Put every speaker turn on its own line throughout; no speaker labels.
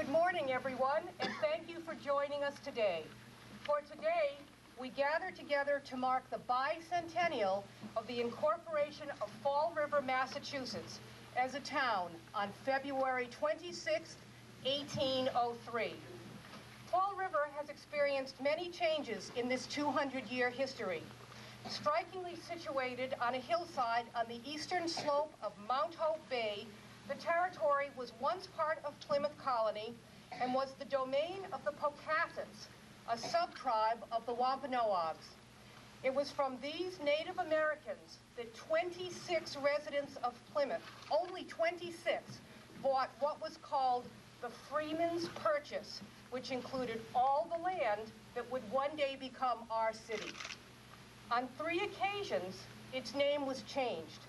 morning, everyone, and thank you for joining us today. For today, we gather together to mark the bicentennial of the incorporation of Fall River, Massachusetts as a town on February 26, 1803. Fall River has experienced many changes in this 200-year history. Strikingly situated on a hillside on the eastern slope of Mount Hope Bay, the territory was once part of Plymouth Colony and was the domain of the Pocasets, a sub-tribe of the Wampanoags. It was from these Native Americans that 26 residents of Plymouth, only 26, bought what was called the Freeman's Purchase, which included all the land that would one day become our city. On 3 occasions, its name was changed.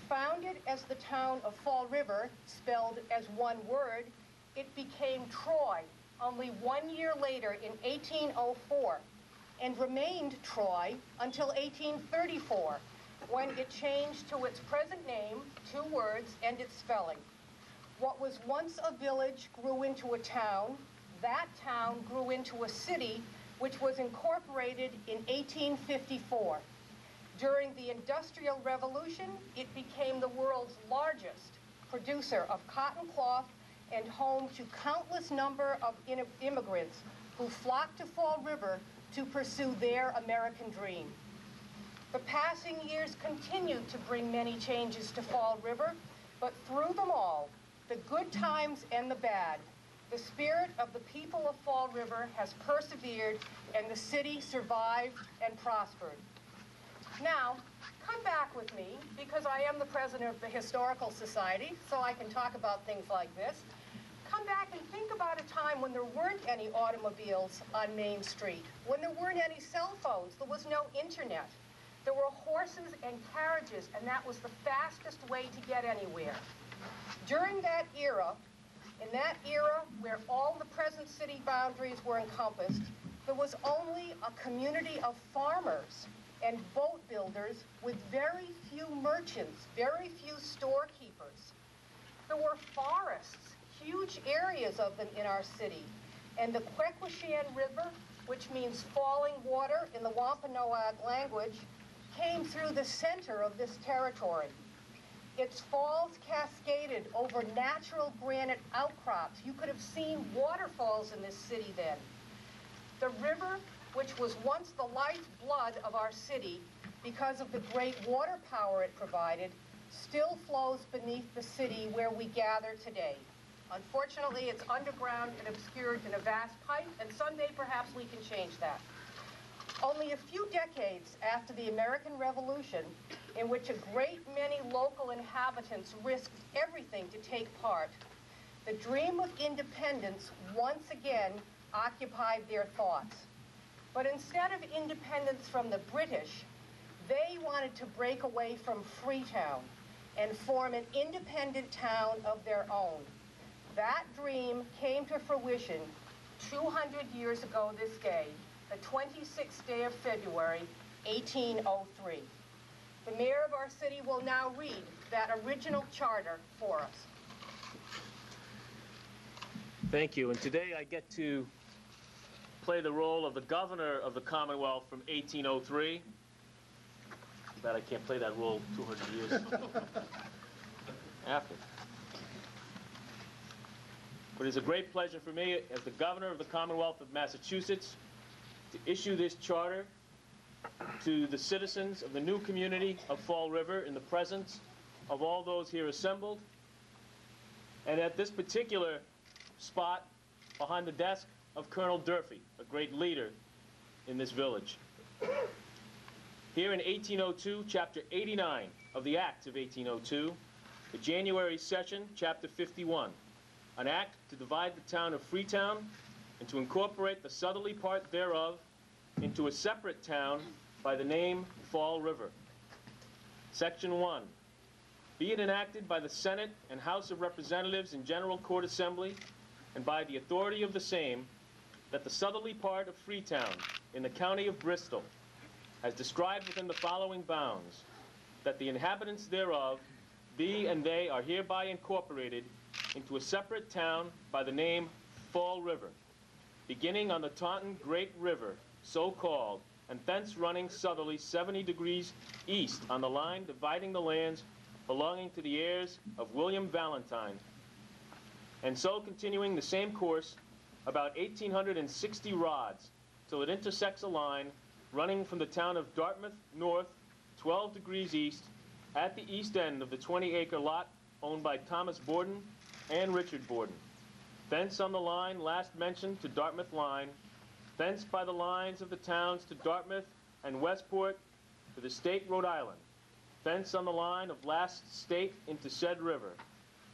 Founded as the town of Fall River, spelled as one word, it became Troy only 1 year later in 1804, and remained Troy until 1834, when it changed to its present name, 2 words, and its spelling. What was once a village grew into a town. That town grew into a city, which was incorporated in 1854. During the Industrial Revolution, it became the world's largest producer of cotton cloth and home to countless number of immigrants who flocked to Fall River to pursue their American dream. The passing years continued to bring many changes to Fall River, but through them all, the good times and the bad, the spirit of the people of Fall River has persevered, and the city survived and prospered. Now, come back with me, because I am the president of the Historical Society, so I can talk about things like this. Come back and think about a time when there weren't any automobiles on Main Street, when there weren't any cell phones, there was no internet. There were horses and carriages, and that was the fastest way to get anywhere. During that era, in that era where all the present city boundaries were encompassed, there was only a community of farmers and boat builders with very few merchants, very few storekeepers. There were forests, huge areas of them in our city, and the Quequechan River, which means falling water in the Wampanoag language, came through the center of this territory. Its falls cascaded over natural granite outcrops. You could have seen waterfalls in this city then. The river, which was once the lifeblood of our city because of the great water power it provided, still flows beneath the city where we gather today. Unfortunately, it's underground and obscured in a vast pipe, and someday perhaps we can change that. Only a few decades after the American Revolution, in which a great many local inhabitants risked everything to take part, the dream of independence once again occupied their thoughts. But instead of independence from the British, they wanted to break away from Freetown and form an independent town of their own. That dream came to fruition 200 years ago this day, the 26th day of February, 1803. The mayor of our city will now read that original charter for us.
Thank you, and today I get to play the role of the governor of the Commonwealth from 1803. Too bad I can't play that role 200 years after. But it's a great pleasure for me, as the governor of the Commonwealth of Massachusetts, to issue this charter to the citizens of the new community of Fall River in the presence of all those here assembled. And at this particular spot, behind the desk of Colonel Durfee, a great leader in this village. Here in 1802, Chapter 89 of the Acts of 1802, the January session, Chapter 51, an act to divide the town of Freetown and to incorporate the southerly part thereof into a separate town by the name Fall River. Section 1. Be it enacted by the Senate and House of Representatives in General Court Assembly, and by the authority of the same, that the southerly part of Freetown in the county of Bristol, as described within the following bounds, that the inhabitants thereof be and they are hereby incorporated into a separate town by the name Fall River, beginning on the Taunton Great River, so called, and thence running southerly 70 degrees east on the line dividing the lands belonging to the heirs of William Valentine, and so continuing the same course about 1,860 rods till it intersects a line running from the town of Dartmouth north 12 degrees east at the east end of the 20-acre lot owned by Thomas Borden and Richard Borden. Thence on the line last mentioned to Dartmouth line, thence by the lines of the towns to Dartmouth and Westport to the state Rhode Island, thence on the line of last state into said river,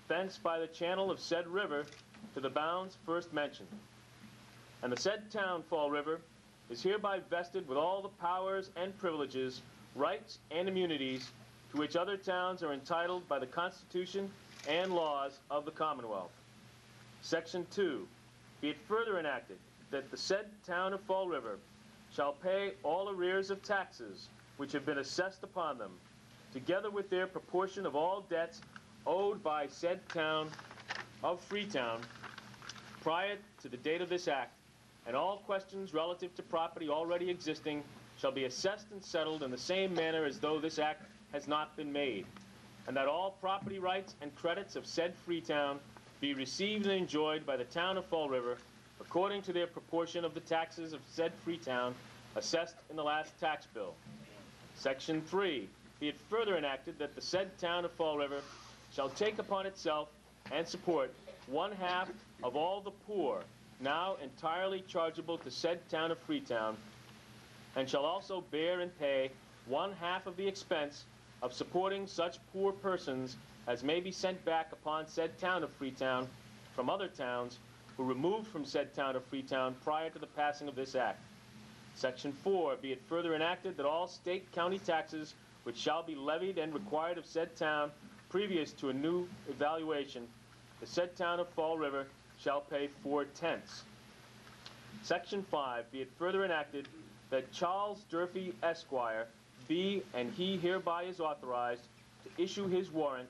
thence by the channel of said river to the bounds first mentioned. And the said town, Fall River, is hereby vested with all the powers and privileges, rights and immunities to which other towns are entitled by the Constitution and laws of the Commonwealth. Section 2. Be it further enacted that the said town of Fall River shall pay all arrears of taxes which have been assessed upon them, together with their proportion of all debts owed by said town of Freetown prior to the date of this act, and all questions relative to property already existing shall be assessed and settled in the same manner as though this act has not been made, and that all property rights and credits of said Freetown be received and enjoyed by the town of Fall River according to their proportion of the taxes of said Freetown assessed in the last tax bill. Section 3. Be it further enacted that the said town of Fall River shall take upon itself and support 1/2 of all the poor now entirely chargeable to said town of Freetown, and shall also bear and pay 1/2 of the expense of supporting such poor persons as may be sent back upon said town of Freetown from other towns who removed from said town of Freetown prior to the passing of this act. Section 4. Be it further enacted that all state county taxes which shall be levied and required of said town previous to a new evaluation, the said town of Fall River shall pay 4/10. Section 5. Be it further enacted that Charles Durfee, Esquire, be and he hereby is authorized to issue his warrant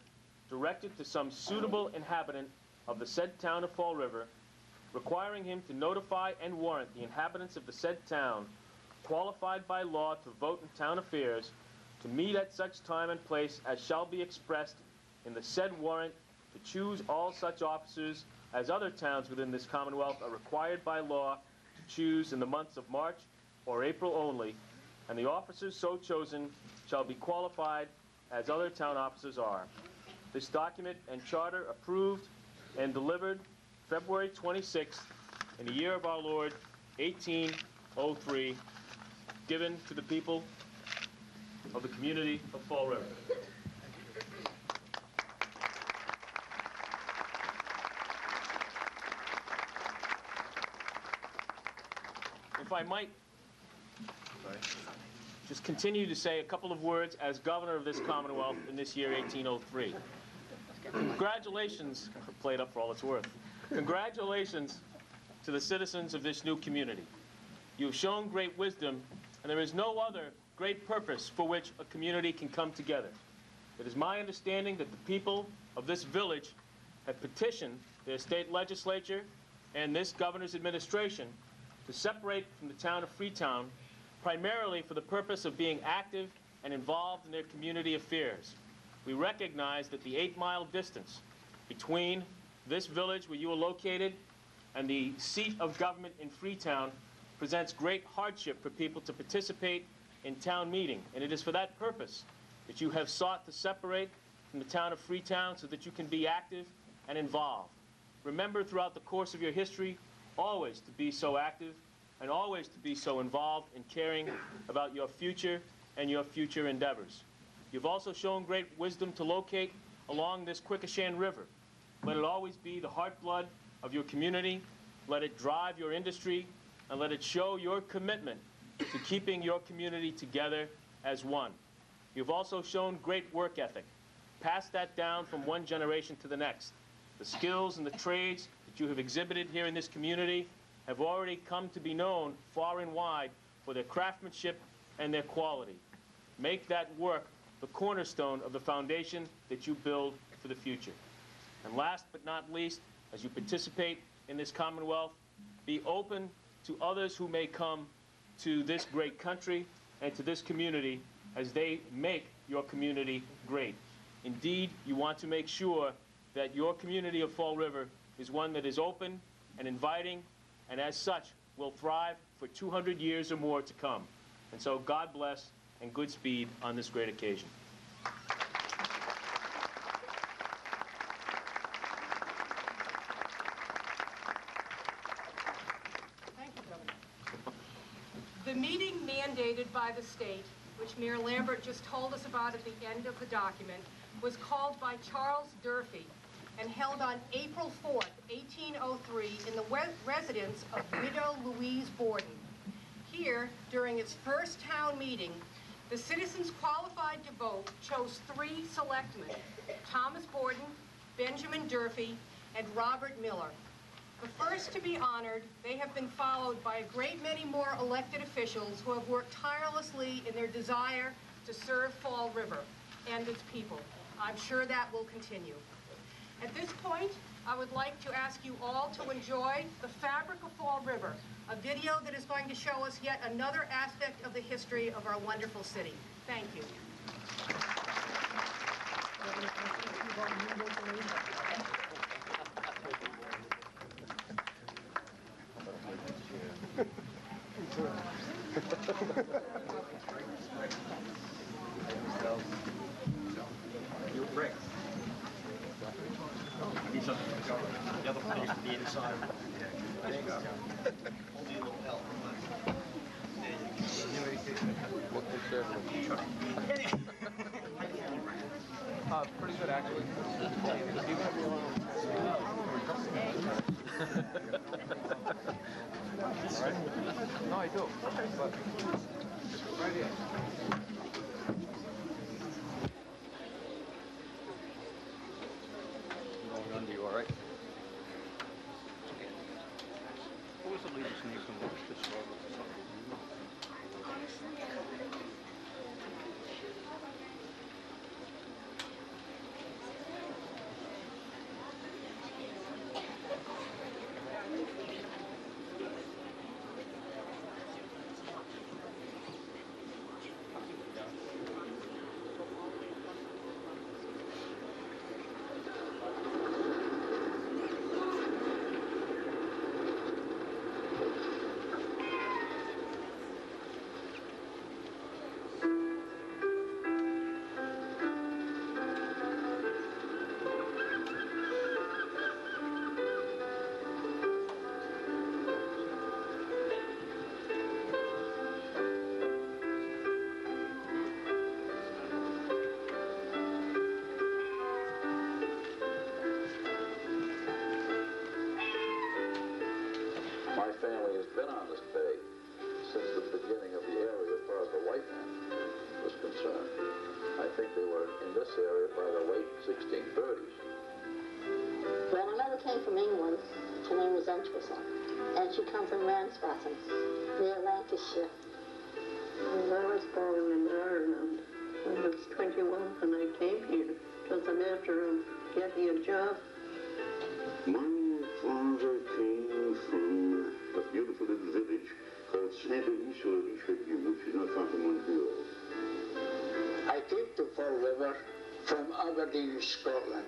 directed to some suitable inhabitant of the said town of Fall River, requiring him to notify and warrant the inhabitants of the said town, qualified by law to vote in town affairs, to meet at such time and place as shall be expressed in the said warrant, to choose all such officers as other towns within this Commonwealth are required by law to choose in the months of March or April only, and the officers so chosen shall be qualified as other town officers are. This document and charter approved and delivered February 26th in the year of our Lord, 1803, given to the people of the community of Fall River. If I might just continue to say a couple of words as governor of this Commonwealth in this year, 1803. Congratulations, played up for all it's worth. Congratulations to the citizens of this new community. You have shown great wisdom, and there is no other great purpose for which a community can come together. It is my understanding that the people of this village have petitioned their state legislature and this governor's administration to separate from the town of Freetown, primarily for the purpose of being active and involved in their community affairs. We recognize that the 8-mile distance between this village where you are located and the seat of government in Freetown presents great hardship for people to participate in town meeting, and it is for that purpose that you have sought to separate from the town of Freetown so that you can be active and involved. Remember throughout the course of your history always to be so active and always to be so involved in caring about your future and your future endeavors. You've also shown great wisdom to locate along this Quikasham River. Let it always be the heartblood of your community. Let it drive your industry, and let it show your commitment to keeping your community together as one. You've also shown great work ethic. Pass that down from one generation to the next. The skills and the trades that you have exhibited here in this community have already come to be known far and wide for their craftsmanship and their quality. Make that work the cornerstone of the foundation that you build for the future. And last but not least, as you participate in this Commonwealth. Be open to others who may come to this great country and to this community as they make your community great. Indeed, you want to make sure that your community of Fall River is one that is open and inviting, and as such will thrive for 200 years or more to come. And so God bless and Godspeed on this great occasion.
Thank you, Governor. The meeting mandated by the state, which Mayor Lambert just told us about at the end of the document, was called by Charles Durfee and held on April 4th, 1803, in the residence of widow Louise Borden. Here, during its first town meeting, the citizens qualified to vote chose 3 selectmen: Thomas Borden, Benjamin Durfee, and Robert Miller. The first to be honored, they have been followed by a great many more elected officials who have worked tirelessly in their desire to serve Fall River and its people. I'm sure that will continue. At this point, I would like to ask you all to enjoy The Fabric of Fall River, a video that is going to show us yet another aspect of the history of our wonderful city. Thank you.
The other place to be inside. There you go. Only a little help.
Pretty good, actually. No, I do. But right here.
Going under you, all right? What was the lady's name from the struggle or something?
My family has been on this bay since the beginning of the area as far as the white man was concerned. I think they were in this area by the late 1630s.
Well, my mother came from England. Her name was Entwistle, and she come from Ramsbottom, near Lancashire.
Well, I was born in Ireland. I was 21 when I came here. It was a matter of getting a job.
My father came from a beautiful little village called Saint-Denis sur Richelieu, which is not far from Montreal.
I came to Fall River from Aberdeen, Scotland.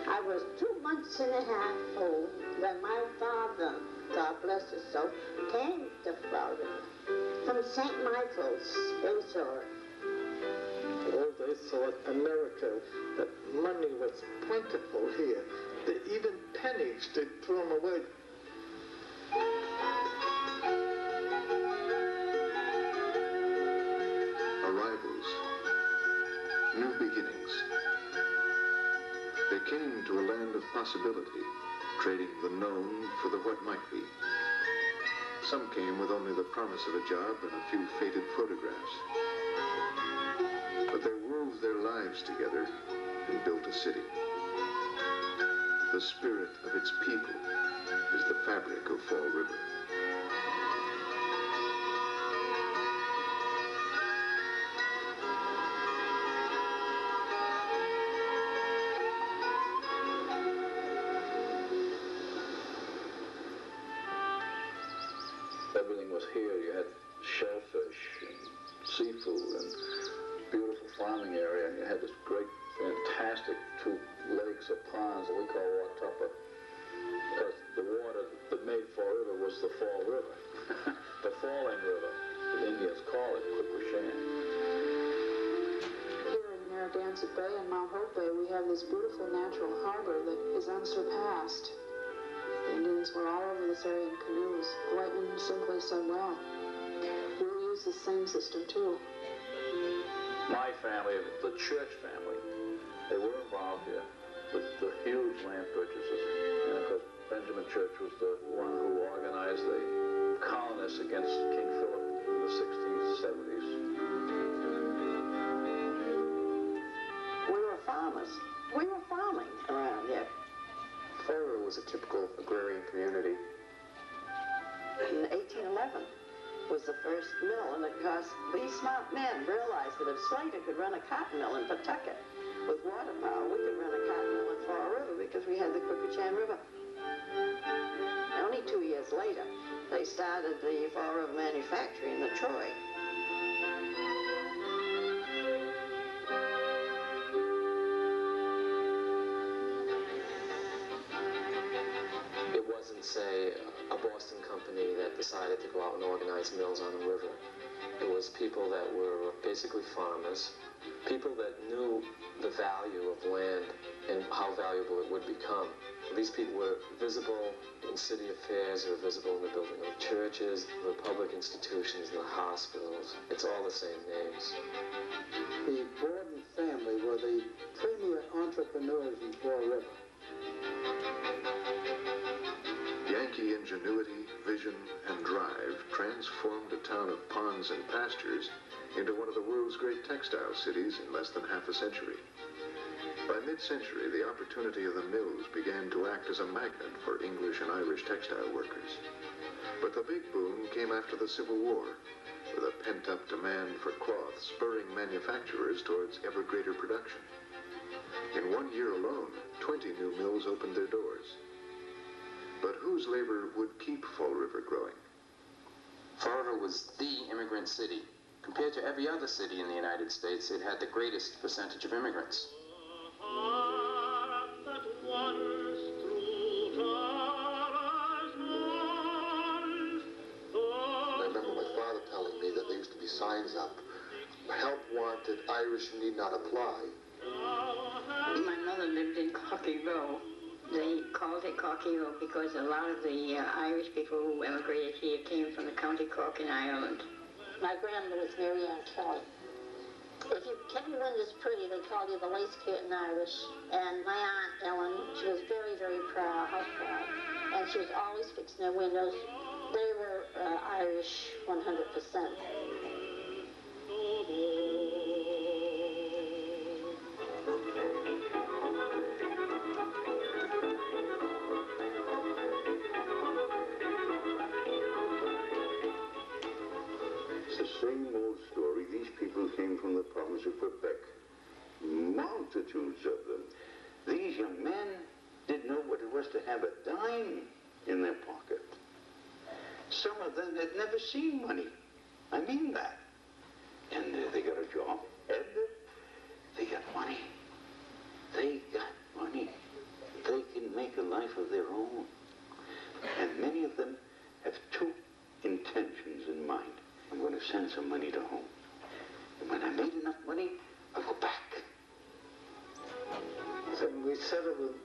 I was 2 months and a half old when my father, God bless his soul, came to Florida from St. Michael's, Bayshore.
Oh, they thought America, that money was plentiful here. That even pennies, they'd throw them away.
Arrivals. New beginnings. They came to a land of possibility, trading the known for the what might be. Some came with only the promise of a job and a few faded photographs. But they wove their lives together and built a city. The spirit of its people is the fabric of Fall River.
everything was here. You had shellfish and seafood and beautiful farming area, and you had this great, fantastic 2 lakes or ponds that we call Watuppa, because the water that made Fall River was the Fall River, the falling river, the Indians call it, Quipushan.
Here in Narragansett Bay and Mount Hope Bay, we have this beautiful natural harbor that is unsurpassed. The Indians were all over this area in canoes. The white men simply said, well, we'll use the same system too.
My family, the church family, they were involved here with the huge land purchases. And of course, Benjamin Church was the one who organized the colonists against King Philip in the 60s, 70s.
We were farmers. We were farming around here.
Fall River was a typical agrarian community.
In 1811 was the first mill, and because these smart men realized that if Slater could run a cotton mill in Pawtucket with water power, we could run a cotton mill in Fall River because we had the Quipushan River. Only 2 years later, they started the Fall River manufactory in the Troy.
It wasn't, say, a Boston company that decided to go out and organize mills on the river. It was people that were basically farmers, people that knew the value of land and how valuable it would become. These people were visible in city affairs, they were visible in the building of churches, the public institutions, the hospitals. It's all the same names.
The Borden family were the premier entrepreneurs in Fall River.
Yankee ingenuity, vision, and drive transformed a town of ponds and pastures into one of the world's great textile cities in less than half a century. By mid-century, the opportunity of the mills began to act as a magnet for English and Irish textile workers. But the big boom came after the Civil War, with a pent-up demand for cloth spurring manufacturers towards ever greater production. In 1 year alone, 20 new mills opened their doors. But whose labor would keep Fall River growing?
Fall River was the immigrant city. Compared to every other city in the United States, it had the greatest percentage of immigrants.
I remember my father telling me that there used to be signs up. Help wanted, Irish need not apply.
My mother lived in Cocky Row. They called it Cocky Row because a lot of the Irish people who emigrated here came from the County Cork in Ireland. My grandmother was Mary Ann Kelly. If you Kelly Linda's pretty, they call you the lace curtain Irish. And my Aunt Ellen, she was very, very proud, house proud. And she was always fixing their windows. They were Irish 100%.
It's the same old story. These people came from the province of Quebec. Multitudes of them. These young men didn't know what it was to have a dime in their pocket. Some of them had never seen money. I mean that. And they got a job, and they got money. They got money. They can make a life of their own. And many of them have two intentions in mind. I'm going to send some money to home. And when I made enough money, I'll go back.
And we settled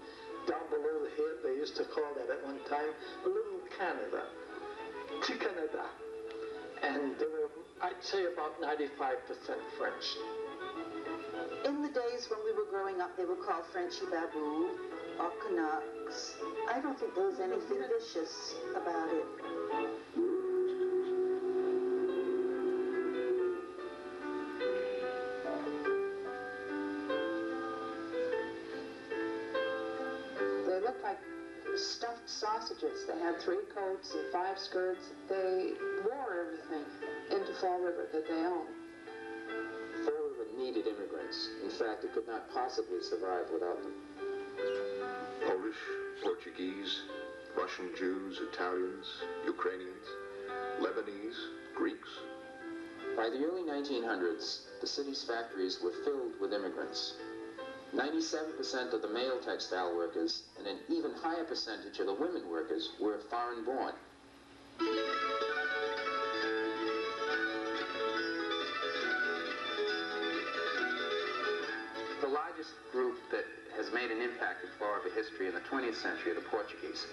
down below here, they used to call that at one time, Little Canada, Canada. And they were, I'd say, about 95% French.
In the days when we were growing up, they were called Frenchy Baboo or Canucks. I don't think there was anything vicious about it. They looked like stuffed sausages. They had 3 coats and 5 skirts. They wore everything into Fall River that they owned.
Fall River needed immigrants. In fact, it could not possibly survive without them.
Polish, Portuguese, Russian Jews, Italians, Ukrainians, Lebanese, Chinese, Greeks.
By the early 1900s, the city's factories were filled with immigrants. 97% of the male textile workers and an even higher percentage of the women workers were foreign-born.
The largest group that has made an impact in Florida history in the 20th century are the Portuguese.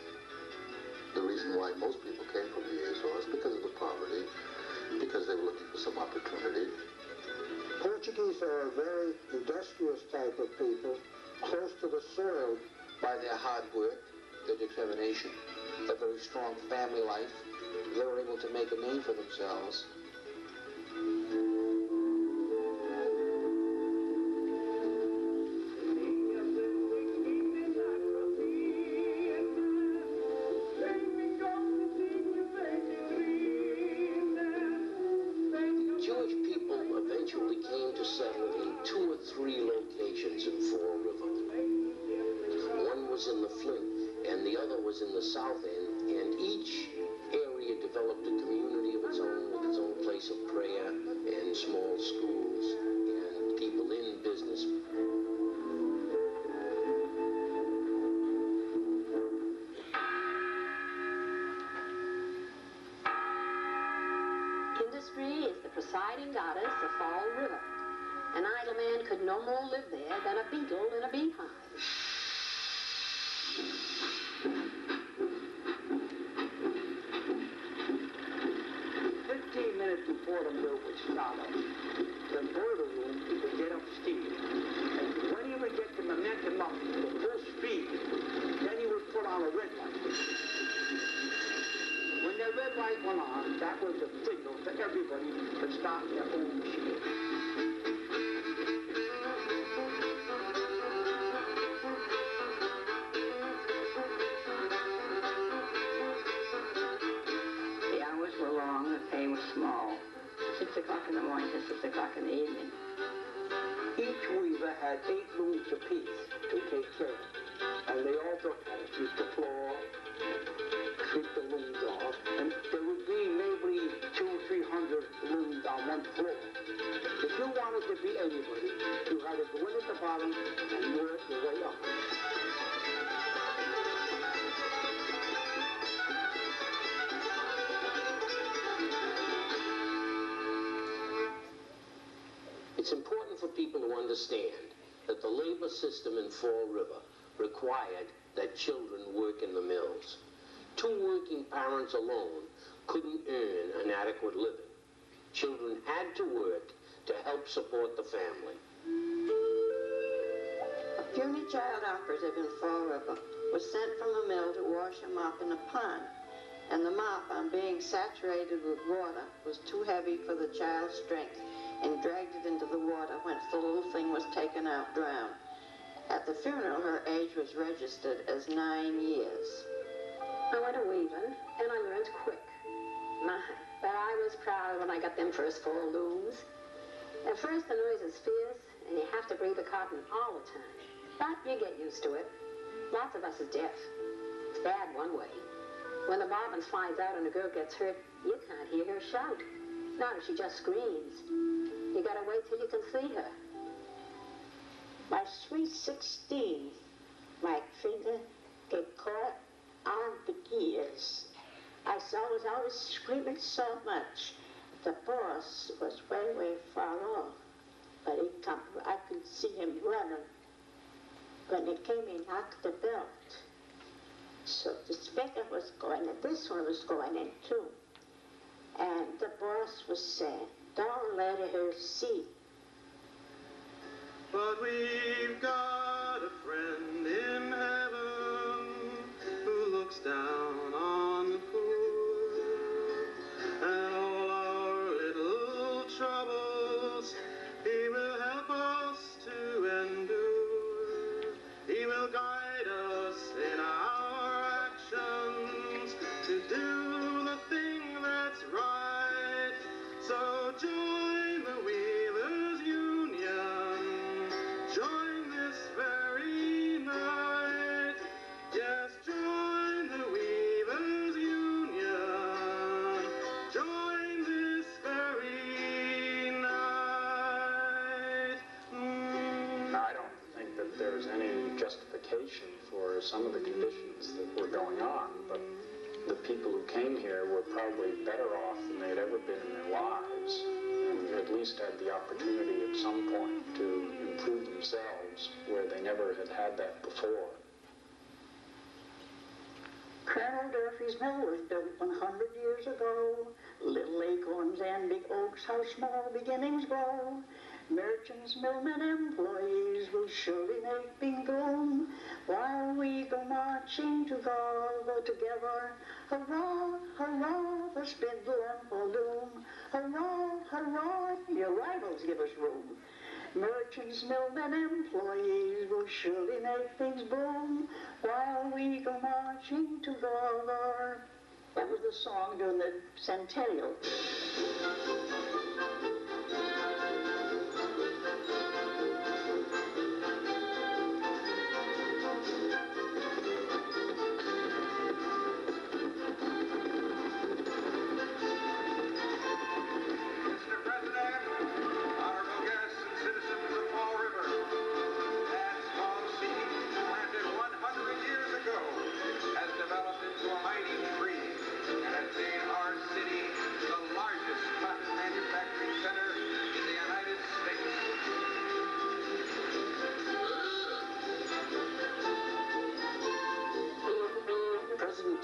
The reason why most people came from the Azores because of the poverty, because they were looking for some opportunity.
Portuguese are a very industrious type of people, close to the soil.
By their hard work, their determination, a very strong family life, they were able to make a name for themselves.
Jewish people eventually came to settle in 2 or 3 locations in Fall River. One was in the Flint, and the other was in the South End, and each area developed a community of its own, with its own place of prayer and small schools and people in business.
Industry is the presiding goddess of Fall River. An idle man could no more live there than a beetle in a beehive.
15 minutes before the mill would start up, the boiler room would get up steam. And when he would get the momentum up to full speed, then he would put on a red light. When the red light went on, that was a signal for everybody to start their own machine.
The hours were long, the pay was small. 6 o'clock in the morning to 6 o'clock in the evening.
Each weaver had 8 looms apiece to take care of. And they also had to sweep the floor, sweep the looms off, and there would be maybe 200 or 300 looms on one floor. If you wanted to be anybody, you had to go in at the bottom and work your way up.
It's important for people to understand that the labor system in Fall River required that children work in the mills. 2 working parents alone couldn't earn an adequate living. Children had to work to help support the family.
A puny child operative in Fall River was sent from the mill to wash a mop in a pond, and the mop, on being saturated with water, was too heavy for the child's strength and dragged it into the water, whence the little thing was taken out drowned. At the funeral, her age was registered as 9 years.
I went to weaving, and I learned quick. My, but I was proud when I got them first 4 looms. At first, the noise is fierce, and you have to breathe the cotton all the time. But you get used to it. Lots of us is deaf. It's bad one way. When the bobbin slides out and a girl gets hurt, you can't hear her shout. Not if she just screams. You gotta wait till you can see her.
By sweet 16, my finger get caught on the gears. I was always screaming so much. The boss was way, way far off. But I could see him running. When he came, he knocked the belt. So this finger was going, and this one was going in too. And the boss was saying, don't let her see.
But we've got a friend in heaven who looks down on the poor, and all our little troubles he will help us to endure. He will guide us in our actions to do the thing that's right. So join the Weavers Union. Join this very night.
some of the conditions that were going on, but the people who came here were probably better off than they had ever been in their lives, and at least had the opportunity at some point to improve themselves where they never had that before.
Colonel Durfee's mill was built 100 years ago. Little acorns and big oaks, how small beginnings grow. Merchants, millmen, employees will surely make things bloom while we go marching together. Hurrah, hurrah for Spindle and for Loom. Hurrah, hurrah, your rivals give us room. Merchants, millmen, employees will surely make things bloom while we go marching together. That was the song during the Bicentennial.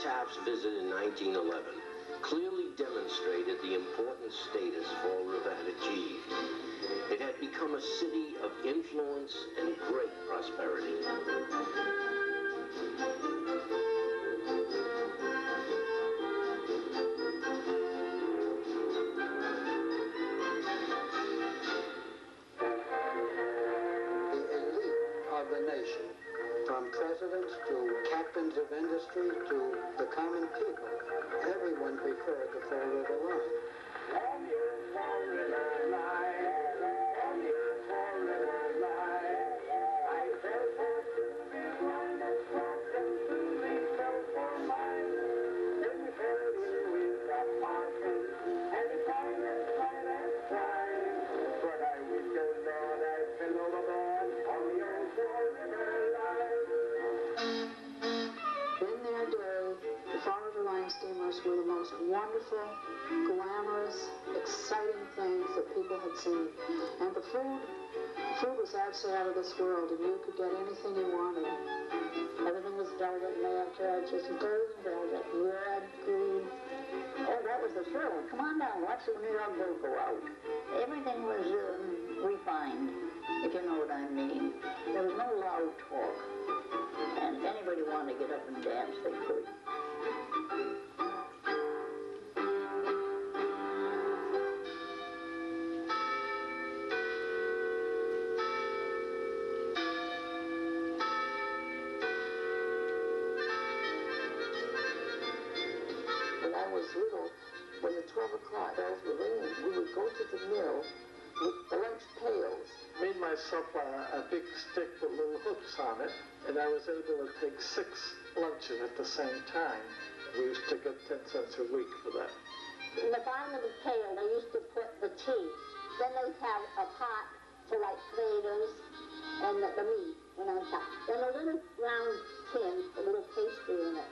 Taft's visit in 1911 clearly demonstrated the important status Fall River had achieved. It had become a city of influence and great prosperity.
The elite of the nation, from presidents to captains of industry to the common people, everyone preferred the Fall River line.
In their day, the Fall River Line steamers were the most wonderful, glamorous, exciting things that people had seen. And the food was absolutely out of this world, and you could get anything you wanted. Everything was velvet, mail carriages, golden velvet, red, green.
Oh, that was the thrill. Come on down, watch the New York boat go out. Everything was refined, if you know what I mean. There was no loud talk. And if anybody wanted to get up and dance, they could.
When I was little, when the 12 o'clock bells were ringing, we would go to the mill with the lunch pails.
Made myself a big stick with little hooks on it, and I was able to take 6 lunches at the same time. We used to get 10 cents a week for that.
In the bottom of the pail, they used to put the tea. Then they'd have a pot for like potatoes and the meat went on top. Then a little round tin, a little pastry in it.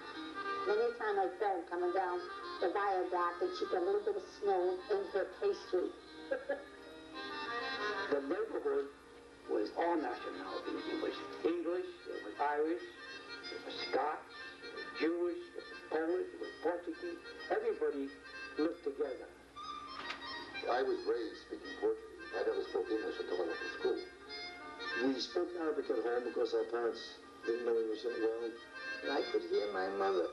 And every time I felt coming down the viaduct, and she got a little bit of snow in her pastry.
The neighborhood was all nationalities. It was English, it was Irish, it was Scotch, it was Jewish, it was Polish, it was Portuguese. Everybody lived together.
I was raised speaking Portuguese. I never spoke English until I went to school.
We spoke Arabic at home because our parents didn't know English that well.
And I could hear my mother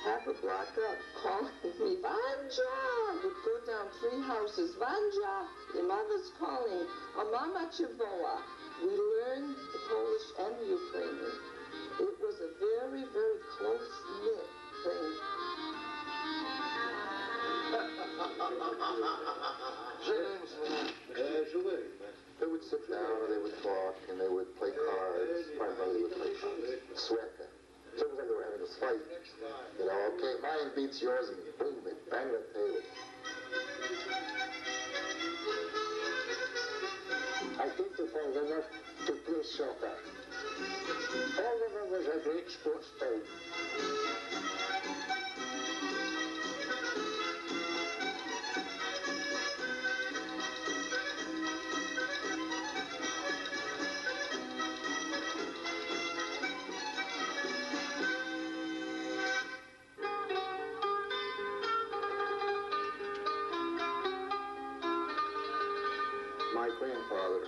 half a block up calling me, Vanja! Would go down 3 houses, Vanja! Your mother's calling, Mama Chivoa. We learned the Polish and the Ukrainian. It was a very, very close-knit thing.
They would sit down and they would talk and they would play cards. My mother would play Sweka. Sometimes they were having a fight. You know, okay, mine beats yours, and boom, they bang the table.
I came to Fall River to play soccer. Fall River
was a great sports town.
My grandfather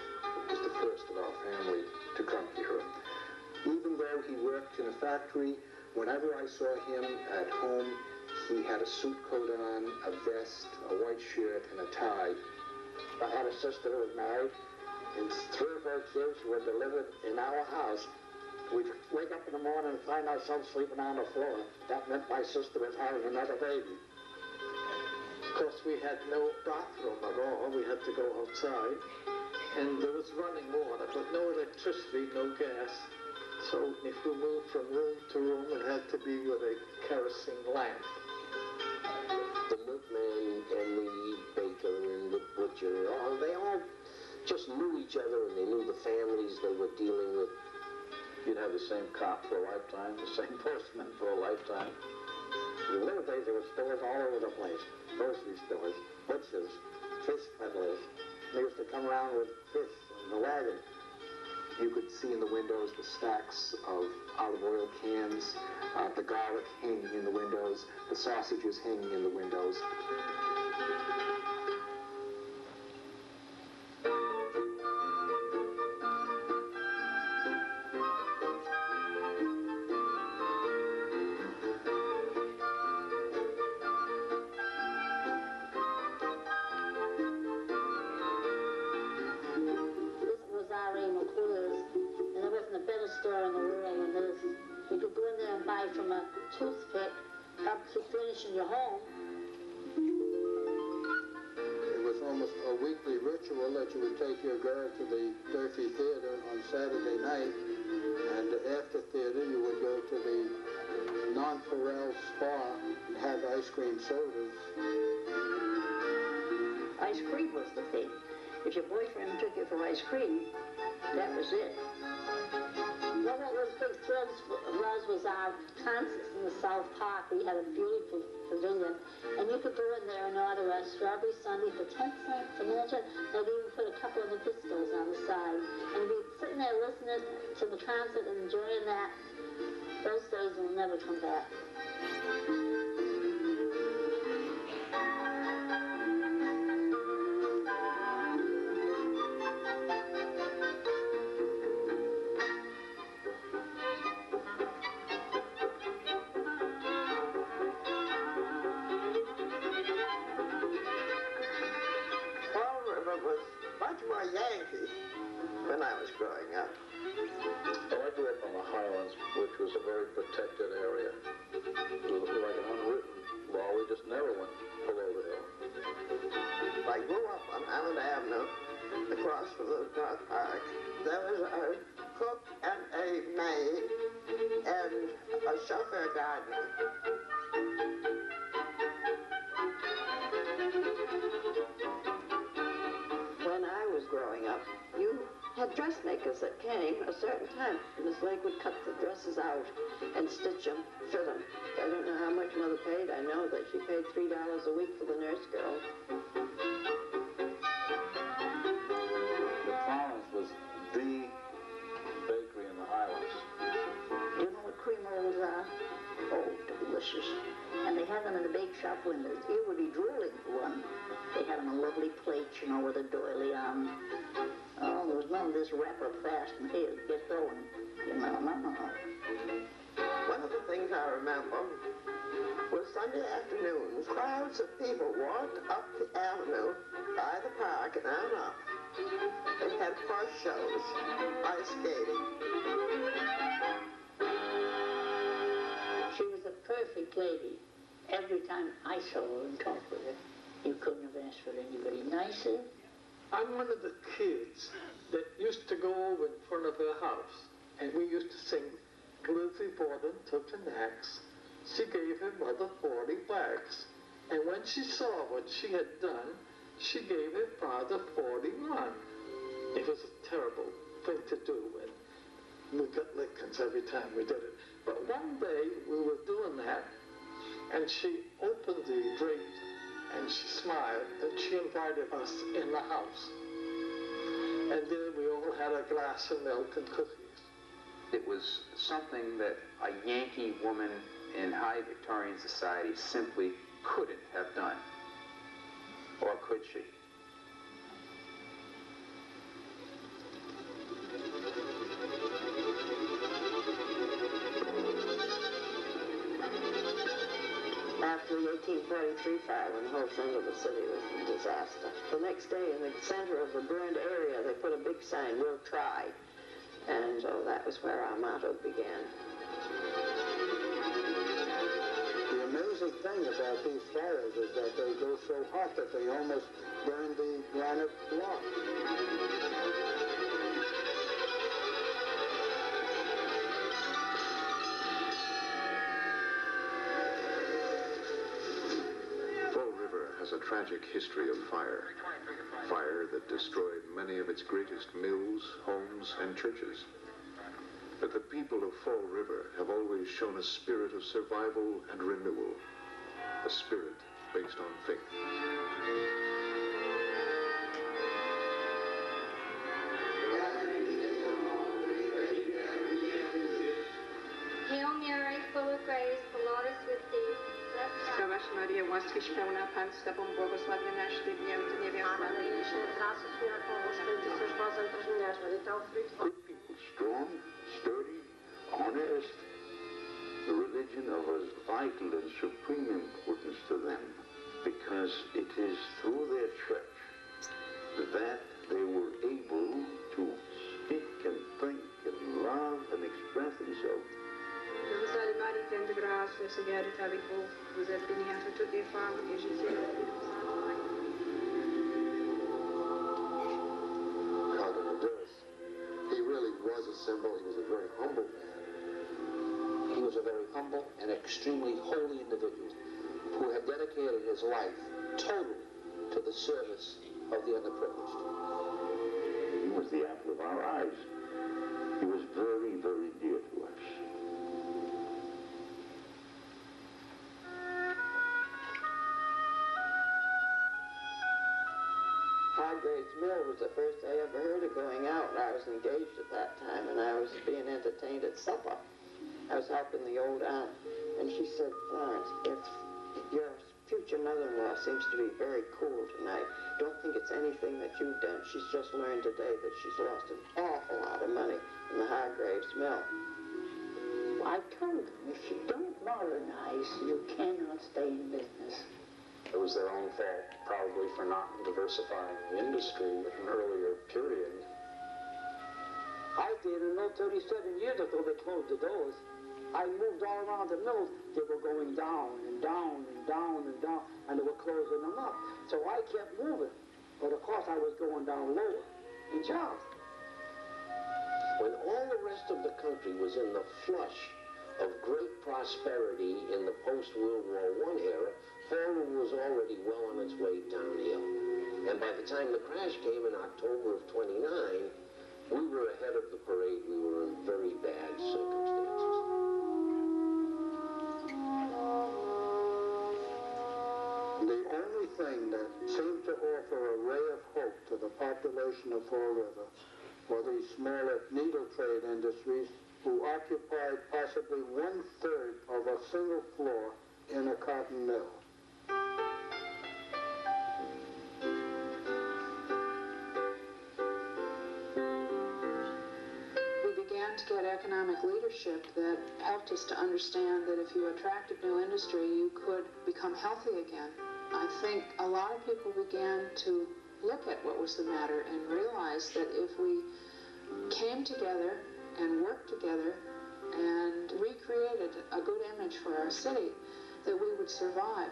was the first of our family to come here. Even though he worked in a factory, whenever I saw him at home, he had a suit coat on, a vest, a white shirt, and a tie.
I had a sister who was married, and 3 of her kids were delivered in our house. We'd wake up in the morning and find ourselves sleeping on the floor. That meant my sister was having another baby.
Of course, we had no bathroom at all. We had to go outside. And there was running water, but no electricity, no gas. So if we moved from room to room, it had to be with a kerosene lamp.
The milkman and the baker and the butcher, they all just knew each other, and they knew the families they were dealing with.
You'd have the same cop for a lifetime, the same postman for a lifetime.
In those days, there were stores all over the place. Grocery stores, butchers, fish peddlers. They used to come around with fish in the wagon.
You could see in the windows the stacks of olive oil cans, the garlic hanging in the windows, the sausages hanging in the windows.
Store in the world than this. You could go in there and buy from a toothpick up to finishing your home.
It was almost a weekly ritual that you would take your girl to the Durfee Theater on Saturday night, and after theater you would go to the Nonpareil Spa and have ice cream sodas.
Ice cream was the thing. If your boyfriend took you for ice cream, that was it. One of those big thrills was our concerts in the South Park. We had a beautiful pavilion, and you could go in there and order a strawberry sundae for 10 cents a minute. They'd even put a couple of the pistols on the side. And we'd be sitting there listening to the concert and enjoying that. Those days will never come back.
When I was growing up.
Well, I grew up on the Highlands, which was a very protected area. It was like an unwritten law. We just never went below the hill.
I grew up on Island Avenue, across from the North Park. There was a cook and a maid and a chauffeur gardener. When I was growing up, you had dressmakers that came a certain time. Miss Lake would cut the dresses out and stitch them, fit them. I don't know how much Mother paid. I know that she paid $3 a week for the nurse girl.
McFarland's was the bakery in the Highlands.
Do you know what cream rolls are? Oh, delicious. And they had them in the bake shop windows. You would be drooling for one. They had them on lovely plates, you know, with a doily on. Oh, there was none of this wrapper fast and here, get going. You know, no.
One of the things I remember was Sunday afternoons, crowds of people walked up the avenue by the park and on up. They had horse shows, ice skating.
She was a perfect lady. Every time I saw her and talked with her, you couldn't have asked for anybody nicer.
I'm one of the kids that used to go over in front of her house, and we used to sing Glizzy Borden took an axe. She gave her mother 40 whacks. And when she saw what she had done, she gave her father 41. It was a terrible thing to do, and we got lickings every time we did it. But one day we were doing that, and she opened the drapes and she smiled, and she invited us in the house. And then we all had a glass of milk and cookies.
It was something that a Yankee woman in high Victorian society simply couldn't have done. Or could she?
After the 1843 fire, when the whole center of the city was a disaster, the next day in the center of the burned area, they put a big sign, "We'll try." And so that was where our motto began.
The amazing thing about these fires is that they go so hot that they almost burn the granite block.
Fall River has a tragic history of fire. Fire that destroyed many of its greatest mills, homes, and churches. But the people of Fall River have always shown a spirit of survival and renewal, a spirit based on faith.
Hail Mary, full of grace, the Lord is with thee.
Zdrowaś Maryjo, łaskiś pełna, Pan z Tobą, błogosławionaś Ty między niewiastami.
Good people, strong, sturdy, honest. The religion was vital and supreme importance to them because it is through their church that they were able to speak and think and love and express themselves.
Lăsare Marii pentru grație, să gări tăi cu zăpinia tot de fapt, e și ție.
He really was a symbol. He was a very humble man. He was a very humble and extremely holy individual who had dedicated his life totally to the service of the underprivileged.
He was the apple of our eyes. He was very, very dear to us.
Hargrave's Mill was the first I ever heard of going out. I was engaged at that time, and I was being entertained at supper. I was helping the old aunt, and she said, "Florence, if your future mother-in-law seems to be very cool tonight, don't think it's anything that you've done. She's just learned today that she's lost an awful lot of money in the Hargrave's Mill."
I told them, if you don't modernize, you cannot stay in business.
It was their own fault, probably, for not diversifying the industry at an earlier period.
I didn't know 37 years ago they closed the doors. I moved all around the mills. They were going down and down and down and down, and they were closing them up. So I kept moving. But of course I was going down lower in jobs.
When all the rest of the country was in the flush of great prosperity in the post-World War I era, Fall River was already well on its way downhill. And by the time the crash came in October of '29, we were ahead of the parade. We were in very bad circumstances.
The only thing that seemed to offer a ray of hope to the population of Fall River were these smaller needle trade industries who occupied possibly 1/3 of a single floor in a cotton mill.
We began to get economic leadership that helped us to understand that if you attracted new industry, you could become healthy again. I think a lot of people began to look at what was the matter and realize that if we came together and worked together and recreated a good image for our city, that we would survive.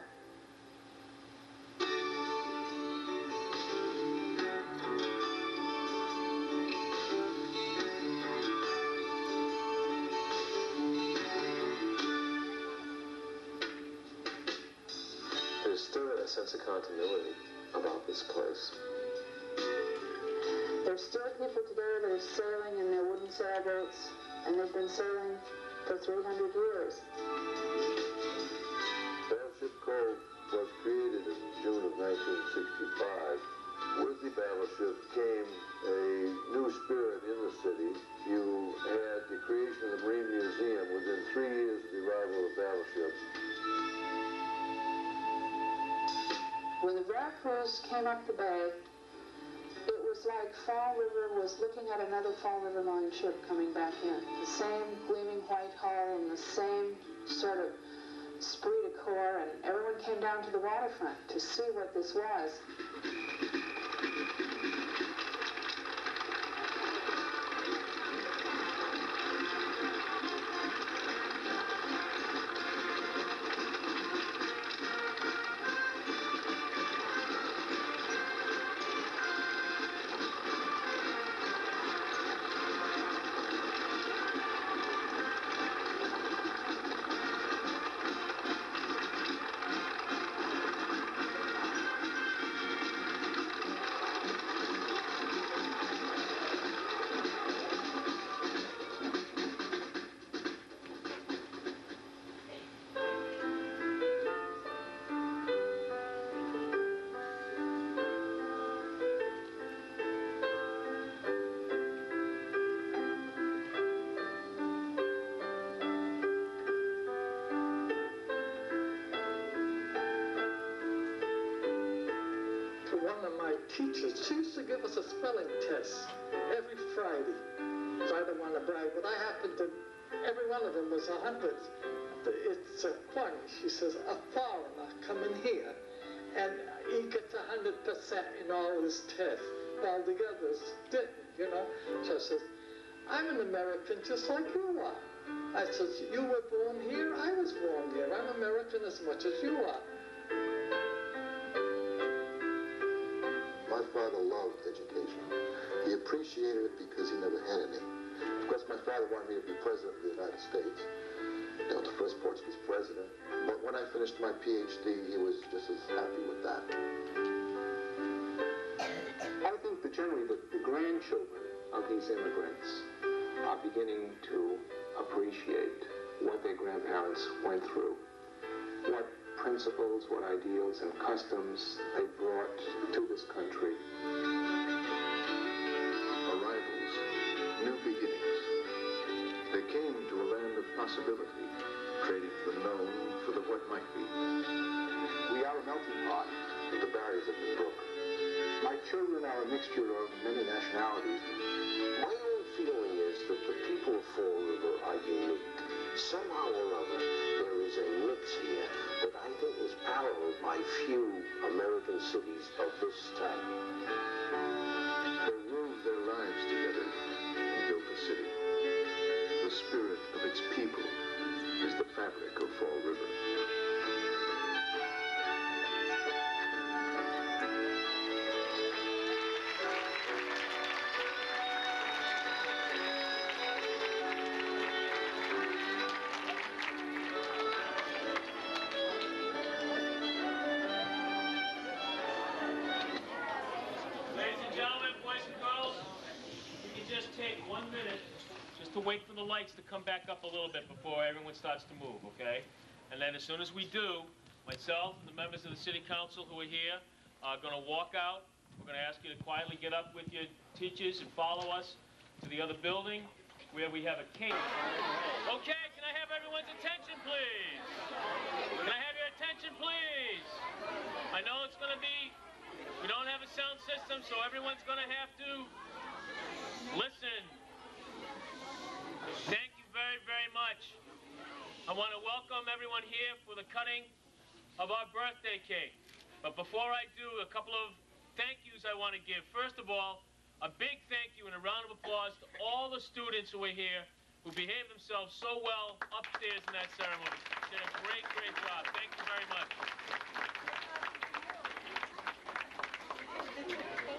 There's still a sense of continuity about this place.
There
There's still people today that are sailing in their wooden sailboats, and they've been sailing for 300 years.
Battleship Cove was created in June of 1965. With the battleship came a new spirit in the city. You had the creation of the Marine Museum within 3 years of the arrival of the battleship.
When the Veracruz came up the bay, it was like Fall River was looking at another Fall River line ship coming back in. The same gleaming white hull and the same sort of esprit de corps, and everyone came down to the waterfront to see what this was.
One of my teachers, she used to give us a spelling test every Friday. So I don't want to brag, but I happened to, every one of them was 100. It's funny. She says, a foreigner coming here, and he gets 100% in all his tests, while the others didn't, you know. So I says, I'm an American just like you are. I says, you were born here, I was born here. I'm American as much as you are.
My father loved education. He appreciated it because he never had any. Of course, my father wanted me to be president of the United States. You know, the first Portuguese president. But when I finished my PhD, he was just as happy with that.
I think that generally the grandchildren of these immigrants are beginning to appreciate what their grandparents went through, what principles, what ideals and customs they brought to this country.
Arrivals, new beginnings. They came to a land of possibility, trading the known for the what might be.
We are a melting pot, but the barriers have been broken. My children are a mixture of many nationalities.
My own feeling is that the people of Fall River are unique. Somehow or other, there is a mix here that I think is paralleled by few American cities of this type.
They wove their lives together and built a city. The spirit of its people is the fabric of Fall River.
Wait for the lights to come back up a little bit before everyone starts to move, okay? And then as soon as we do, myself and the members of the City Council who are here are going to walk out. We're going to ask you to quietly get up with your teachers and follow us to the other building where we have a cake. Okay, can I have everyone's attention, please? Can I have your attention, please? I know it's going to be, we don't have a sound system, so everyone's going to have to listen. Thank you very, very much. I want to welcome everyone here for the cutting of our birthday cake. But before I do, a couple of thank yous I want to give. First of all, a big thank you and a round of applause to all the students who are here, who behaved themselves so well upstairs in that ceremony. Did a great, great job. Thank you very much.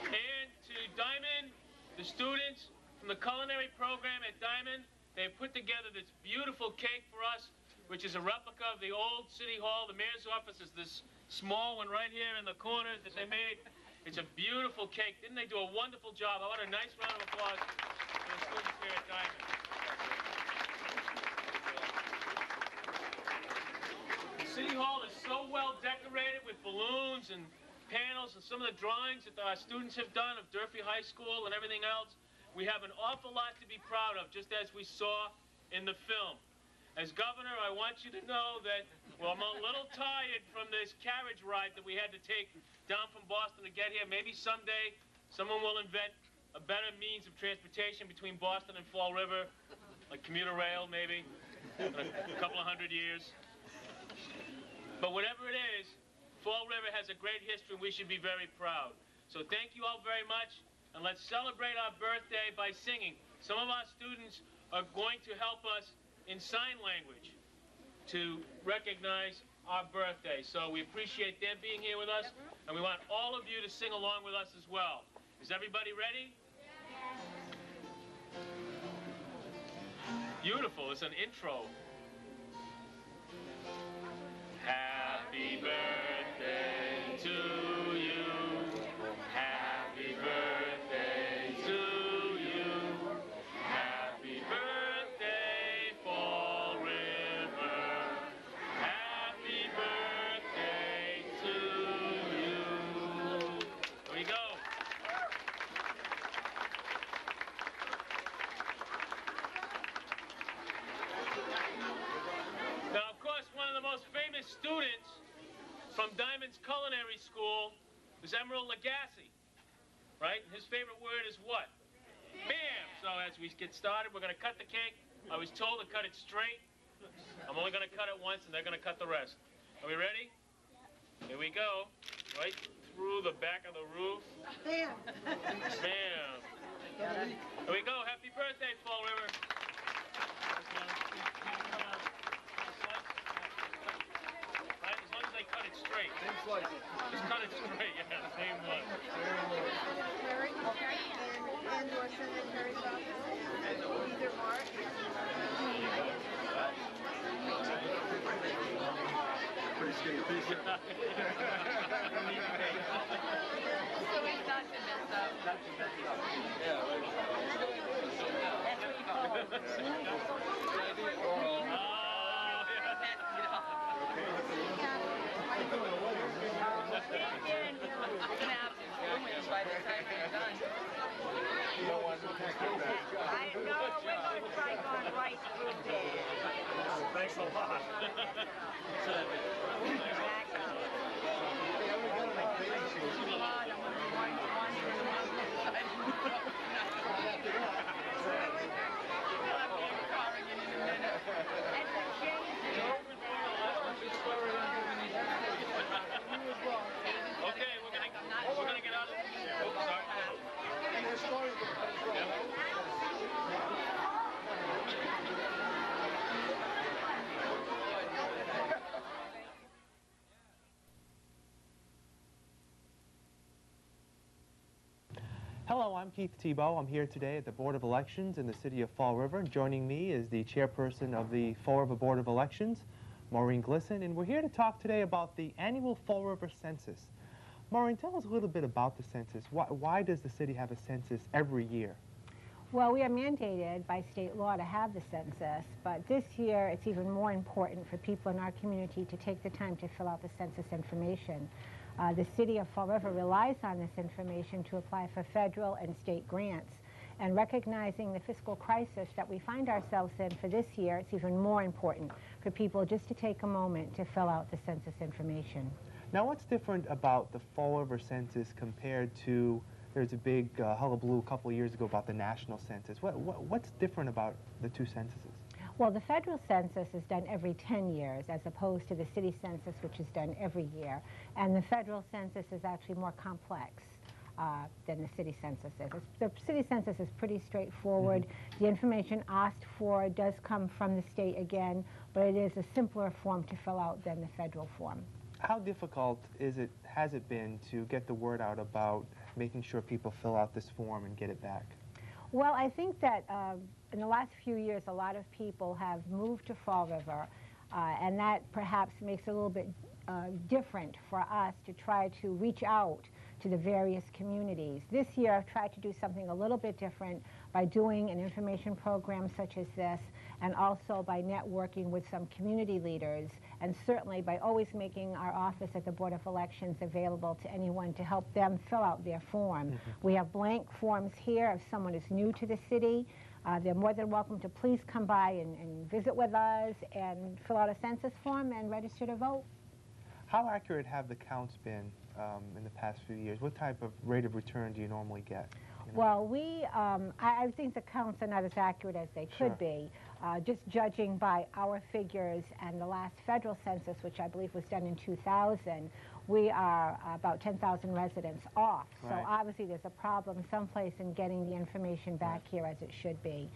And to Diamond, the students from the culinary program at Diamond, they put together this beautiful cake for us, which is a replica of the old City Hall. The mayor's office is this small one right here in the corner that they made. It's a beautiful cake. Didn't they do a wonderful job? How about a nice round of applause for the students here at Diamond? The City Hall is so well decorated with balloons and panels and some of the drawings that our students have done of Durfee High School and everything else. We have an awful lot to be proud of, just as we saw in the film. As governor, I want you to know that, well, I'm a little tired from this carriage ride that we had to take down from Boston to get here. Maybe someday someone will invent a better means of transportation between Boston and Fall River, like commuter rail, maybe, in a couple of 100 years. But whatever it is, Fall River has a great history, and we should be very proud. So thank you all very much, and let's celebrate our birthday by singing. Some of our students are going to help us in sign language to recognize our birthday. So we appreciate them being here with us, and we want all of you to sing along with us as well. Is everybody ready? Yes. Beautiful. It's an intro. Happy birthday to you. Happy birthday to you. Happy birthday, Fall River. Happy birthday to you. Here we go. Now, of course, one of the most famous students from Diamond's Culinary School is Emerald Lagasse, right? His favorite word is what? Bam! So as we get started, we're going to cut the cake. I was told to cut it straight. I'm only going to cut it once, and they're going to cut the rest. Are we ready? Here we go. Right through the back of the roof. Bam! Bam! Here we go. Happy birthday, Fall River. Cut it straight. Same slice. Just cut it straight, yeah, same one.
Harry, and or send it Harry's office, either Mark.
Pretty skinny piece.
So he's not to mess up.
Yeah, right.
That's what you call it. By the time they're done. I know, we're going to try going right through there.
Thanks a lot. Okay, we're gonna get out of this. Oh, sorry. And there's stories as well.
Hello, I'm Keith Tebow. I'm here today at the Board of Elections in the city of Fall River. Joining me is the chairperson of the Fall River Board of Elections, Maureen Glisson, and we're here to talk today about the annual Fall River Census. Maureen, tell us a little bit about the census. Why does the city have a census every year?
Well, we are mandated by state law to have the census, but this year it's even more important for people in our community to take the time to fill out the census information. The city of Fall River relies on this information to apply for federal and state grants. And recognizing the fiscal crisis that we find ourselves in for this year, it's even more important for people just to take a moment to fill out the census information.
Now, what's different about the Fall River Census compared to, there's a big hullabaloo a couple of years ago about the national census. What's different about the two censuses?
Well, the federal census is done every 10 years as opposed to the city census, which is done every year. And the federal census is actually more complex than the city census is. The city census is pretty straightforward. The information asked for does come from the state again, but it is a simpler form to fill out than the federal form.
How difficult has it been to get the word out about making sure people fill out this form and get it back?
Well, I think that in the last few years, a lot of people have moved to Fall River, and that perhaps makes it a little bit different for us to try to reach out
to the various communities. This year I've tried to do something a little bit different by doing an information program such as this, and also by networking with some community leaders, and certainly by always making our office at the Board of Elections available to anyone to help them fill out their form. We have blank forms here if someone is new to the city. They're more than welcome to please come by and visit with us and fill out a census form and register to vote.
How accurate have the counts been in the past few years? What type of rate of return do you normally get?
Well, I think the counts are not as accurate as they could be. Just judging by our figures and the last federal census, which I believe was done in 2000, we are about 10,000 residents off. So obviously there's a problem someplace in getting the information back here as it should be.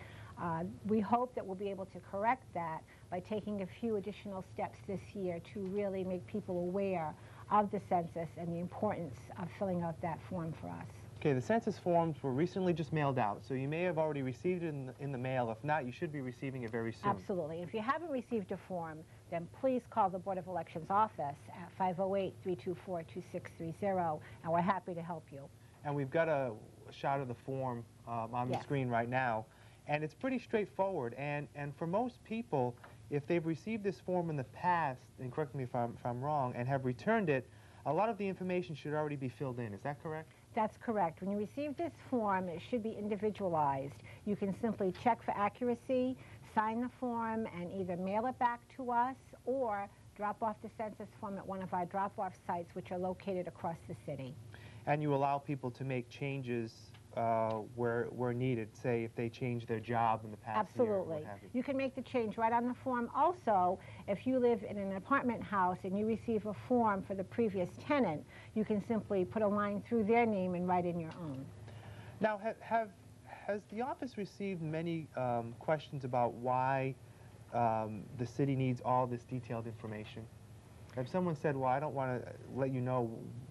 We hope that we'll be able to correct that by taking a few additional steps this year to really make people aware of the census and the importance of filling out that form for us.
Okay, the census forms were recently just mailed out, so you may have already received it in the mail. If not, you should be receiving it very soon.
Absolutely. If you haven't received a form, then please call the Board of Elections office at 508-324-2630, and we're happy to help you.
And we've got a shot of the form on the screen right now, and it's pretty straightforward. And for most people, if they've received this form in the past, and correct me if I'm wrong, and have returned it, a lot of the information should already be filled in. Is that correct?
That's correct. When you receive this form, it should be individualized. You can simply check for accuracy, sign the form, and either mail it back to us or drop off the census form at one of our drop-off sites, which are located across the city.
And you allow people to make changes where needed, say if they change their job in the past year.
Absolutely. You can make the change right on the form. Also, if you live in an apartment house and you receive a form for the previous tenant, you can simply put a line through their name and write in your own.
Now, has the office received many questions about why the city needs all this detailed information? If someone said, well, I don't want to let you know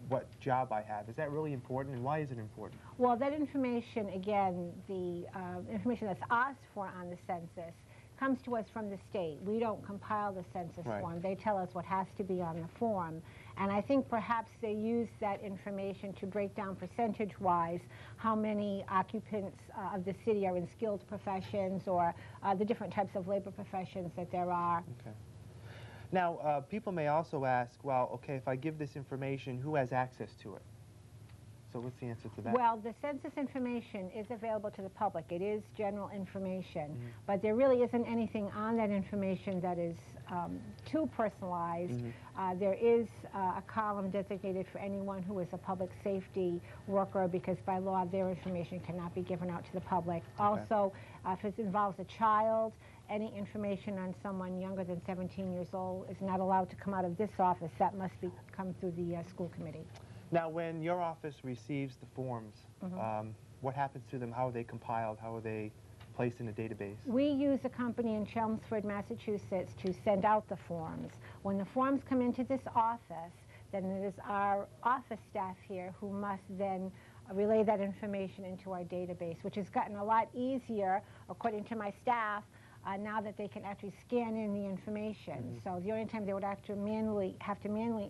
what job I have, is that really important, and why is it important?
Well, that information, again, the information that's asked for on the census comes to us from the state. We don't compile the census form. They tell us what has to be on the form. And I think perhaps they use that information to break down percentage-wise how many occupants of the city are in skilled professions or the different types of labor professions that there are.
Okay. Now, people may also ask, well, okay, if I give this information, who has access to it? So what's the answer to that?
Well, the census information is available to the public. It is general information, but there really isn't anything on that information that is too personalized. There is a column designated for anyone who is a public safety worker, because by law their information cannot be given out to the public. Also, if it involves a child, any information on someone younger than 17 years old is not allowed to come out of this office. That must come through the school committee.
Now, when your office receives the forms, what happens to them? How are they compiled? How are they placed in a database?
We use a company in Chelmsford, Massachusetts to send out the forms. When the forms come into this office, then it is our office staff here who must then relay that information into our database, which has gotten a lot easier, according to my staff, now that they can actually scan in the information. So the only time they would have to manually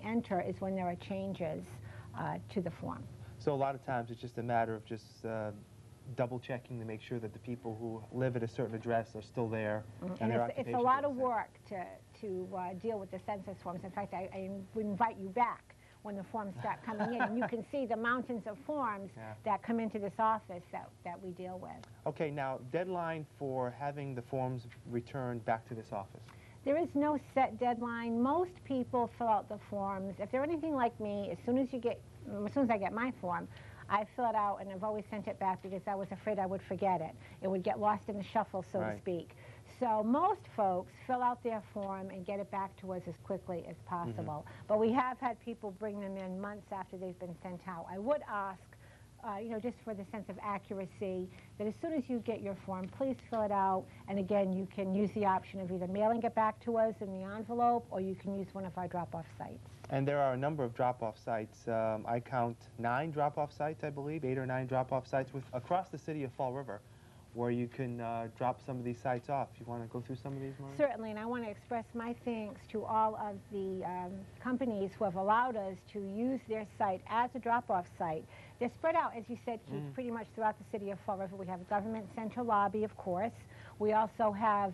enter is when there are changes to the form.
So a lot of times it's just a matter of just double checking to make sure that the people who live at a certain address are still there.
And it's a lot of work to deal with the census forms. In fact, I would invite you back when the forms start coming in, and you can see the mountains of forms that come into this office that we deal with.
Okay, now, deadline for having the forms returned back to this office?
There is no set deadline. Most people fill out the forms. If they're anything like me, as soon as I get my form, I fill it out, and I've always sent it back because I was afraid I would forget it. It would get lost in the shuffle, so to speak. So most folks fill out their form and get it back to us as quickly as possible. But we have had people bring them in months after they've been sent out. I would ask, just for the sense of accuracy, that as soon as you get your form, please fill it out. And again, you can use the option of either mailing it back to us in the envelope, or you can use one of our drop-off sites.
And there are a number of drop-off sites. I count 9 drop-off sites, I believe, 8 or 9 drop-off sites across the city of Fall River. where you can drop some of these sites off. You want to go through some of these, Maureen?
Certainly, and I want to express my thanks to all of the companies who have allowed us to use their site as a drop-off site. They're spread out, as you said, Keith, pretty much throughout the city of Fall River. We have a government center lobby, of course. We also have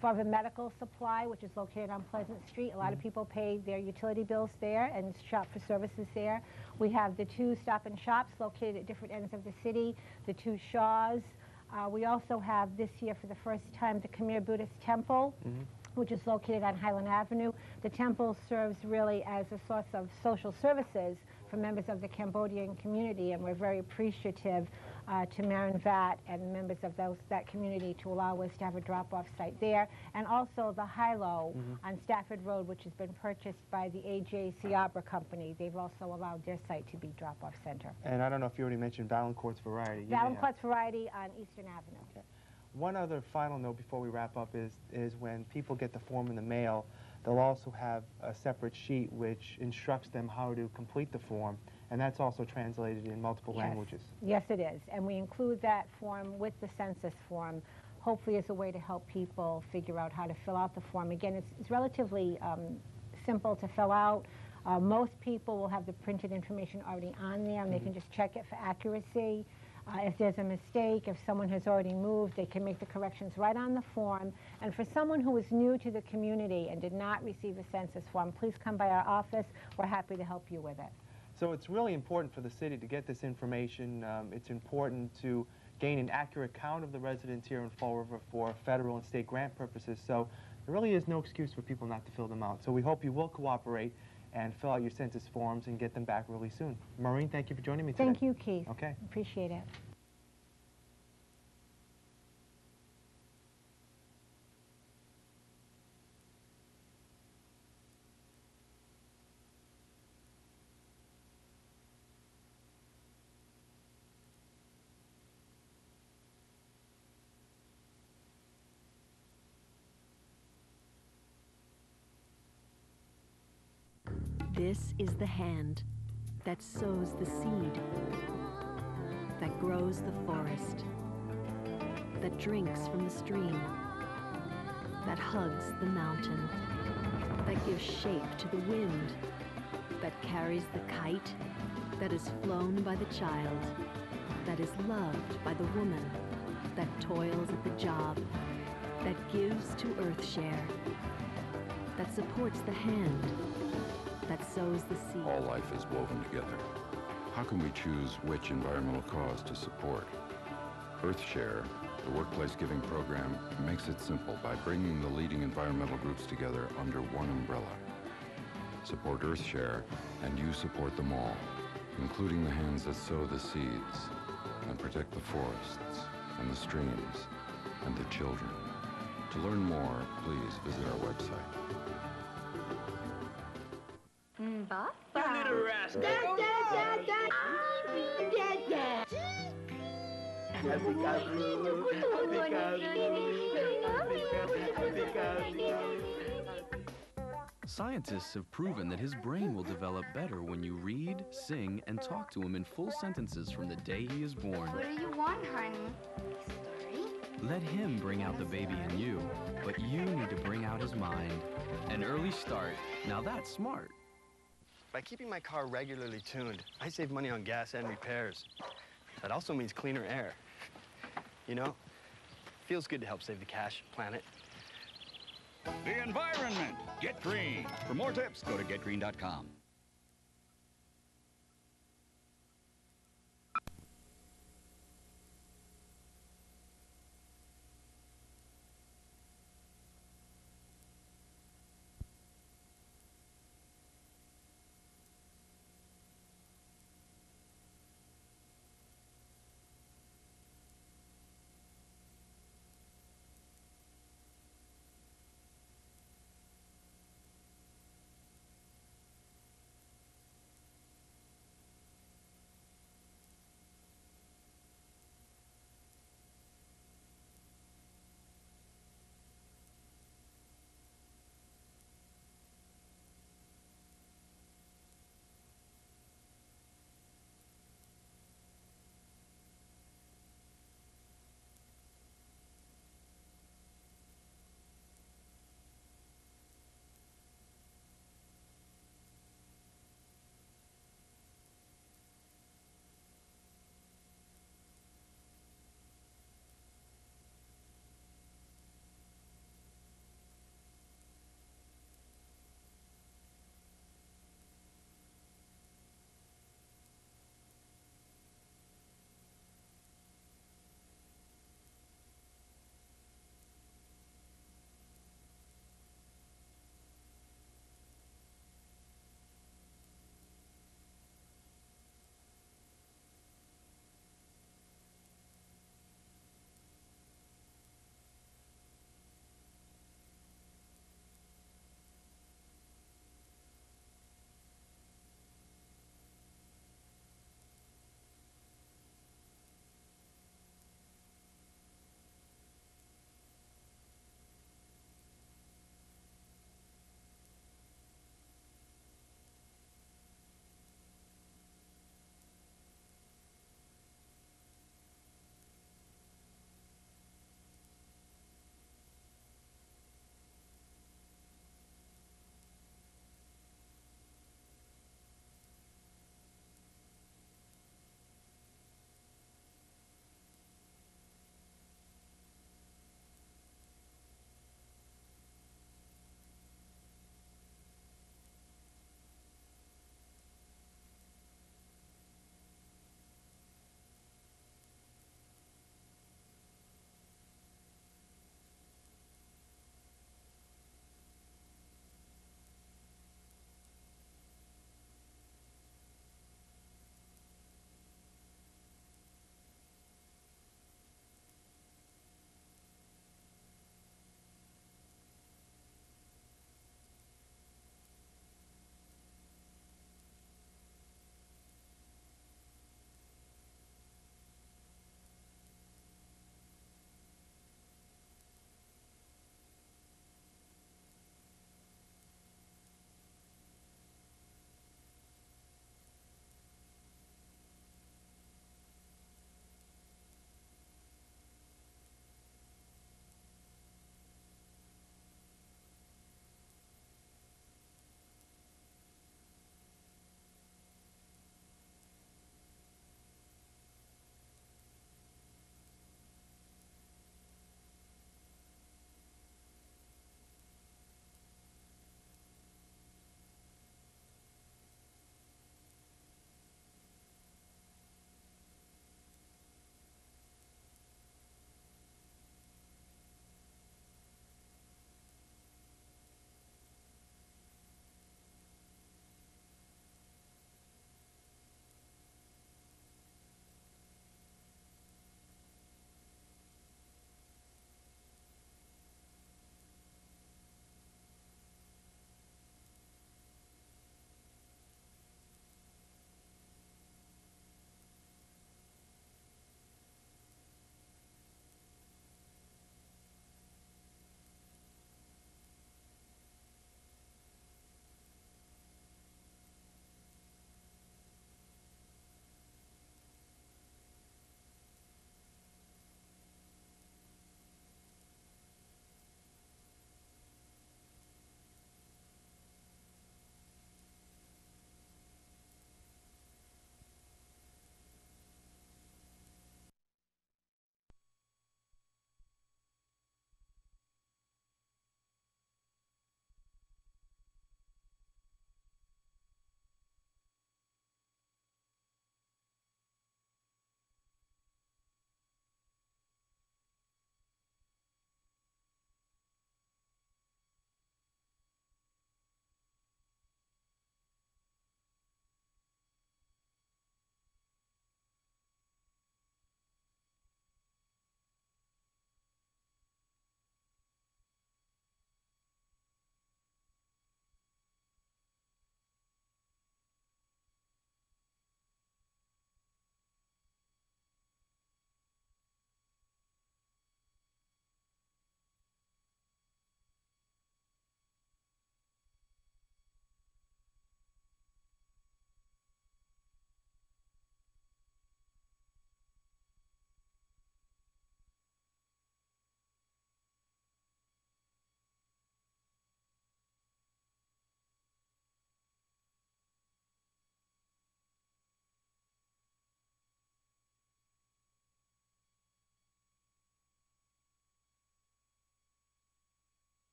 Fall River Medical Supply, which is located on Pleasant Street. A lot of people pay their utility bills there and shop for services there. We have the 2 Stop and Shops located at different ends of the city, the 2 Shaws. We also have this year for the first time the Khmer Buddhist Temple, which is located on Highland Avenue. The temple serves really as a source of social services for members of the Cambodian community, and we're very appreciative to Marin Vat and members of that community to allow us to have a drop-off site there. And also the Hilo on Stafford Road, which has been purchased by the A.J. Seabra Company. They've also allowed their site to be drop-off center.
And I don't know if you already mentioned Valancourt's Variety.
Valancourt's Variety on Eastern Avenue.
Okay. One other final note before we wrap up is when people get the form in the mail, they'll also have a separate sheet which instructs them how to complete the form, and that's also translated in multiple languages.
Yes, it is. And we include that form with the census form, hopefully as a way to help people figure out how to fill out the form. Again, it's relatively simple to fill out. Most people will have the printed information already on there, and they can just check it for accuracy. If there's a mistake, if someone has already moved, they can make the corrections right on the form. And for someone who is new to the community and did not receive a census form, please come by our office. We're happy to help you with it.
So it's really important for the city to get this information. It's important to gain an accurate count of the residents here in Fall River for federal and state grant purposes. So there really is no excuse for people not to fill them out. So we hope you will cooperate and fill out your census forms and get them back really soon. Maureen, thank you for joining me today.
Thank you, Keith.
Okay.
Appreciate it.
This is the hand that sows the seed, that grows the forest, that drinks from the stream, that hugs the mountain, that gives shape to the wind, that carries the kite, that is flown by the child, that is loved by the woman, that toils at the job, that gives to Earthshare, that supports the hand, that sows the seed.
All life is woven together. How can we choose which environmental cause to support? Earthshare, the workplace giving program, makes it simple by bringing the leading environmental groups together under one umbrella. Support Earthshare, and you support them all, including the hands that sow the seeds and protect the forests and the streams and the children. To learn more, please visit our website.
Little rascal.
Scientists have proven that his brain will develop better when you read, sing, and talk to him in full sentences from the day he is born.
What do you want, honey?
Let him bring out the baby in you, but you need to bring out his mind. An early start. Now that's smart.
By keeping my car regularly tuned, I save money on gas and repairs. That also means cleaner air. You know, feels good to help save the cash, planet.
The environment. Get green. For more tips, go to getgreen.com.